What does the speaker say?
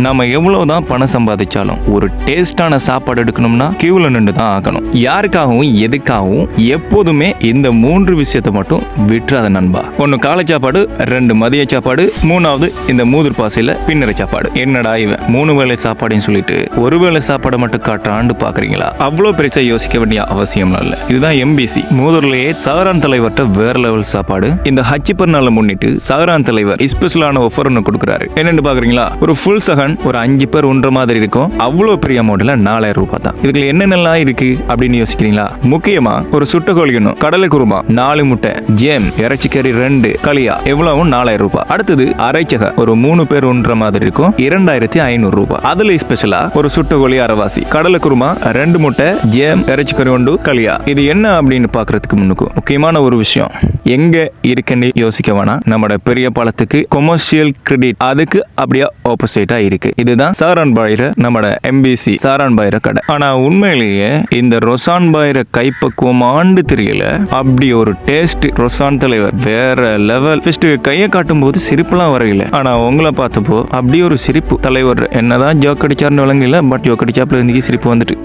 நம்ம எவ்வளவுதான் பணம் சம்பாதிச்சாலும் ஒரு டேஸ்டான சாப்பாடு எடுக்கணும்னா கியூல நின்று தான் ஆகணும். யாருக்காகவும் எதுக்காகவும் எப்போதுமே இந்த 3 விஷயத்தை மட்டும் விட்டுறாத நண்பா. 1 காலை சாப்பாடு, 2 மதிய சாப்பாடு, 3வது இந்த மூதூர் பாசையில பின்னரை சாப்பாடு. என்னடா இவன் 3 வேளை சாப்பாடுன்னு சொல்லிட்டு ஒரு வேளை சாப்பாடை மட்டும் காட்டுறான்னு பாக்குறீங்களா? அவ்வளவு பெருசா யோசிக்க வேண்டிய அவசியம் இல்ல. இதுதான் MBC. மூதூர்லயே சஹரான் தலைவர்கிட்ட வேற லெவல் சாப்பாடு. இந்த ஹஜ் பெருநாளை முன்னிட்டு சஹரான் தலைவர் ஸ்பெஷலான ஆஃபர் ஒன்று கொடுக்குறாரு. என்னன்னு பாக்குறீங்களா? ஒரு ஃபுல் சஹன் ஒரு 5 பேர் உண்ற மாதிரி இருக்கும். அவ்வளவு பெரிய அமௌண்ட்ல 4000 ரூபாய் தான். இதுல என்னென்னலாம் இருக்கு அப்படின்னு யோசிக்கிறீங்களா? முக்கியமா ஒரு சுட்ட கோழி ஒண்ணு, கடலை குருமா, 4 முட்டை, ஜேம், இறைச்சிக்கறி 2, களியா, எவ்வளவும் 4000 ரூபாய். அடுத்தது அரைச்சக ஒரு 3 பேர் உண்ற மாதிரி இருக்கும், 2500 ரூபாய். அதுல ஸ்பெஷலா ஒரு சுட்ட கோழி அரைவாசி, கடலை குருமா, 2 முட்டை, ஜேம், இறைச்சிக்கறி 1, களியா. இது என்ன அப்படின்னு பாக்குறதுக்கு முன்னுக்கு முக்கியமான ஒரு விஷயம் எங்க இருக்குன்னு யோசிக்க வேணாம். நம்ம பெரிய பாலத்துக்கு கொமர்ஷியல் கிரெடிட் அதுக்கு அப்படியே ஆப்போசிட்டா இருக்கு. இதுதான் சஹரான் பாயிர நம்ம MBC சஹரான் பாயிர கடை. ஆனா உண்மையிலேயே இந்த ரொசான் பாயிர கைப்பக்குவமாண்டு தெரியல. அப்படி ஒரு டேஸ்ட். ரொசான் தலைவர் வேற லெவல். ஃபர்ஸ்ட் கையை காட்டும் போது சிரிப்புலாம் வரையில. ஆனா உங்களை பார்த்தப்போ அப்படி ஒரு சிரிப்பு. தலைவர் என்னதான் ஜோக் அடிச்சாருன்னு விளங்கல, பட் ஜோக் அடிச்சாப்புல இருந்துக்கு சிரிப்பு வந்துட்டு